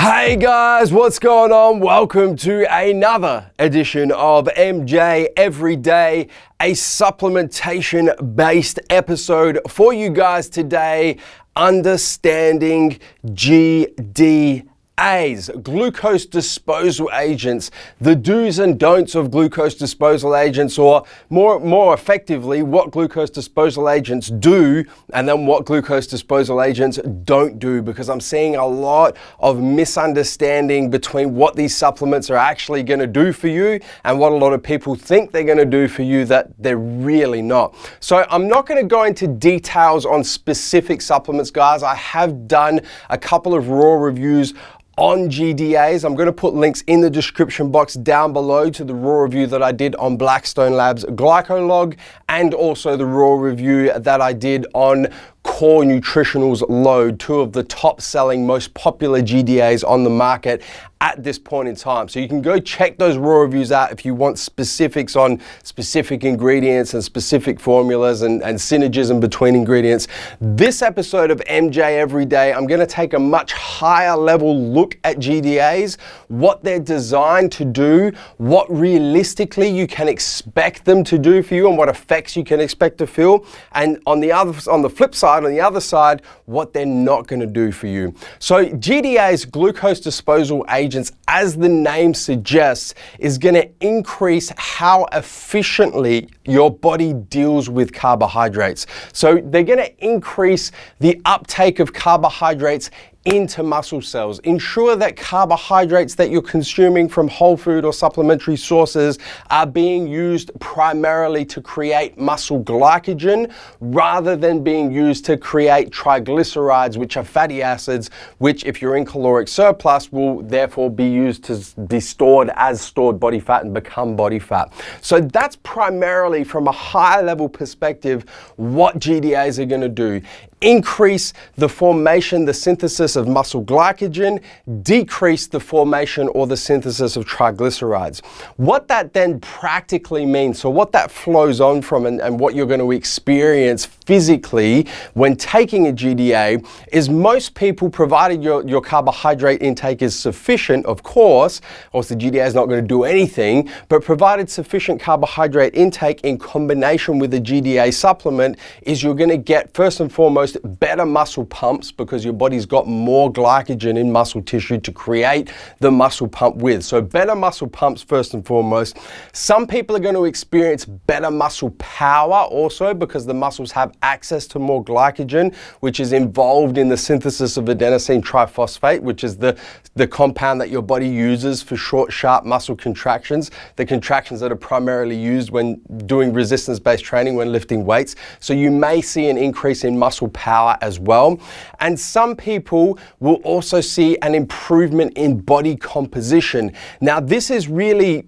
Hey guys, what's going on? Welcome to another edition of MJ Everyday, a supplementation based episode for you guys today, understanding GDA. Glucose disposal agents, the do's and don'ts of glucose disposal agents, or more effectively, what glucose disposal agents do and then what glucose disposal agents don't do, because I'm seeing a lot of misunderstanding between what these supplements are actually going to do for you and what a lot of people think they're going to do for you that they're really not. So I'm not going to go into details on specific supplements, guys. I have done a couple of raw reviews on GDAs. I'm going to put links in the description box down below to the raw review that I did on Blackstone Labs Glycolog, and also the raw review that I did on Core Nutritionals Load, two of the top selling, most popular GDAs on the market at this point in time. So you can go check those raw reviews out if you want specifics on specific ingredients and specific formulas and synergism between ingredients. This episode of MJ Everyday, I'm going to take a much higher level look at GDAs, what they're designed to do, what realistically you can expect them to do for you, and what effects you can expect to feel. And on the flip side, on the other side, what they're not going to do for you. So GDA's glucose disposal agents, as the name suggests, is going to increase how efficiently your body deals with carbohydrates. So they're going to increase the uptake of carbohydrates into muscle cells. Ensure that carbohydrates that you're consuming from whole food or supplementary sources are being used primarily to create muscle glycogen rather than being used to create triglycerides, which are fatty acids, which if you're in caloric surplus will therefore be used to be stored as stored body fat and become body fat. So that's primarily, from a high level perspective, what GDAs are going to do. Increase the formation, the synthesis of muscle glycogen, decrease the formation or the synthesis of triglycerides. What that then practically means, so what that flows on from and what you're going to experience physically when taking a GDA, is most people, provided your carbohydrate intake is sufficient, of course, or the GDA is not going to do anything, but provided sufficient carbohydrate intake in combination with a GDA supplement, is you're going to get, first and foremost, better muscle pumps, because your body's got more glycogen in muscle tissue to create the muscle pump with. So better muscle pumps first and foremost. Some people are going to experience better muscle power also, because the muscles have access to more glycogen, which is involved in the synthesis of adenosine triphosphate, which is the compound that your body uses for short, sharp muscle contractions, the contractions that are primarily used when doing resistance-based training, when lifting weights. So you may see an increase in muscle power as well. And some people will also see an improvement in body composition. Now, this is really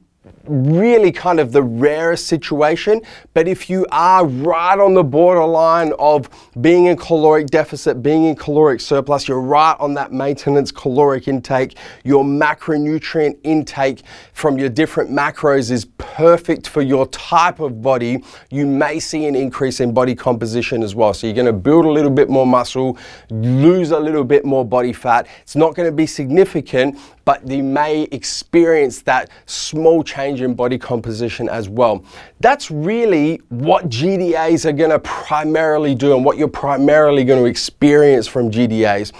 kind of the rarest situation, but if you are right on the borderline of being in caloric deficit, being in caloric surplus, you're right on that maintenance caloric intake, your macronutrient intake from your different macros is perfect for your type of body, you may see an increase in body composition as well. So you're going to build a little bit more muscle, lose a little bit more body fat. It's not going to be significant, but you may experience that small change in body composition as well. That's really what GDAs are going to primarily do and what you're primarily going to experience from GDAs.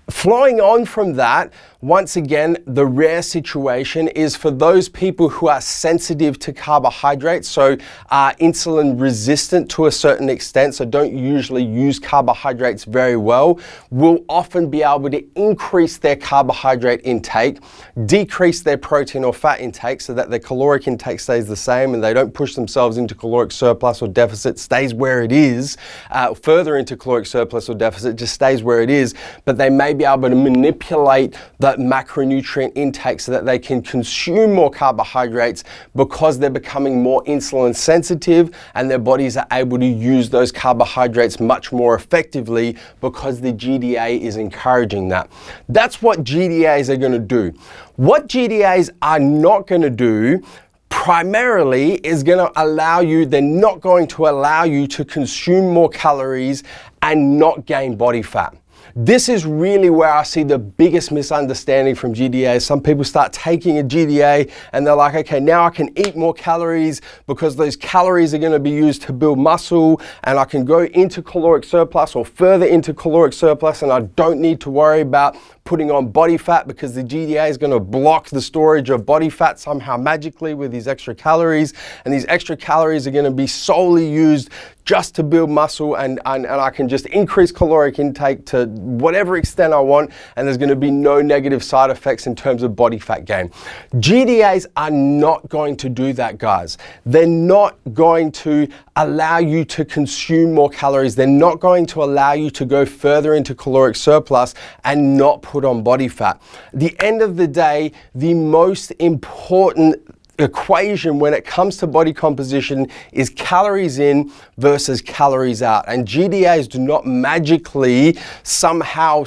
Flowing on from that, once again, the rare situation is for those people who are sensitive to carbohydrates, so are insulin resistant to a certain extent, so don't usually use carbohydrates very well, will often be able to increase their carbohydrate intake, decrease their protein or fat intake so that their caloric intake stays the same and they don't push themselves into caloric surplus or deficit, stays where it is, further into caloric surplus or deficit, just stays where it is, but they may be able to manipulate that macronutrient intake so that they can consume more carbohydrates because they're becoming more insulin sensitive and their bodies are able to use those carbohydrates much more effectively because the GDA is encouraging that. That's what GDAs are going to do. What GDAs are not going to do primarily is going to allow you, they're not going to allow you to consume more calories and not gain body fat. This is really where I see the biggest misunderstanding from GDA. Some people start taking a GDA and they're like, okay, now I can eat more calories because those calories are going to be used to build muscle, and I can go into caloric surplus or further into caloric surplus, and I don't need to worry about putting on body fat because the GDA is going to block the storage of body fat somehow magically with these extra calories, and these extra calories are going to be solely used just to build muscle, and I can just increase caloric intake to whatever extent I want, and there's going to be no negative side effects in terms of body fat gain. GDAs are not going to do that, guys. They're not going to allow you to consume more calories. They're not going to allow you to go further into caloric surplus and not put on body fat. At the end of the day, the most important equation when it comes to body composition is calories in versus calories out, and GDAs do not magically somehow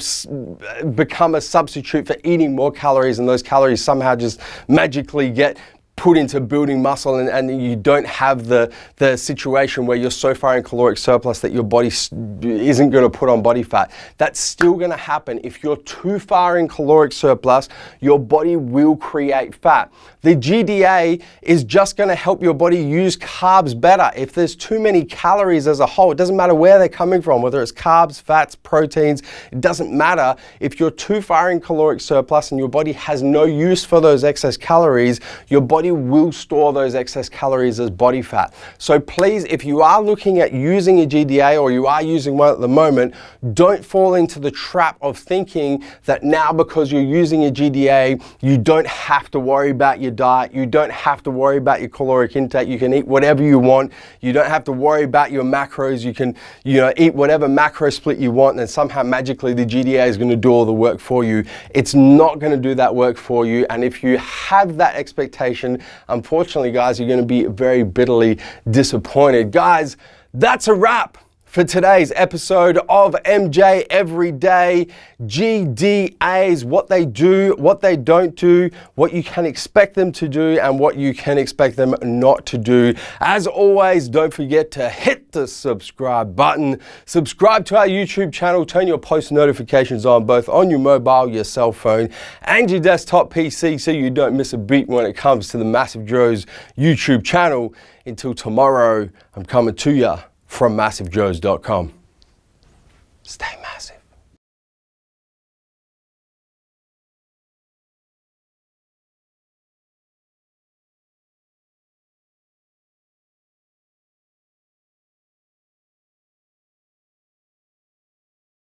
become a substitute for eating more calories, and those calories somehow just magically get put into building muscle, and you don't have the situation where you're so far in caloric surplus that your body isn't going to put on body fat. That's still going to happen. If you're too far in caloric surplus, your body will create fat. The GDA is just going to help your body use carbs better. If there's too many calories as a whole, it doesn't matter where they're coming from, whether it's carbs, fats, proteins, it doesn't matter. If you're too far in caloric surplus and your body has no use for those excess calories, your body will store those excess calories as body fat. So please, if you are looking at using a GDA or you are using one at the moment, don't fall into the trap of thinking that now because you're using a GDA, you don't have to worry about your diet, you don't have to worry about your caloric intake, you can eat whatever you want, you don't have to worry about your macros, you can eat whatever macro split you want, and then somehow magically the GDA is going to do all the work for you. It's not going to do that work for you, and if you have that expectation, unfortunately, guys, you're going to be very bitterly disappointed. Guys, that's a wrap for today's episode of MJ Everyday. GDAs, what they do, what they don't do, what you can expect them to do, and what you can expect them not to do. As always, don't forget to hit the subscribe button. Subscribe to our YouTube channel. Turn your post notifications on both on your mobile, your cell phone, and your desktop PC so you don't miss a beat when it comes to the MassiveJoes YouTube channel. Until tomorrow, I'm coming to ya from MassiveJoes.com.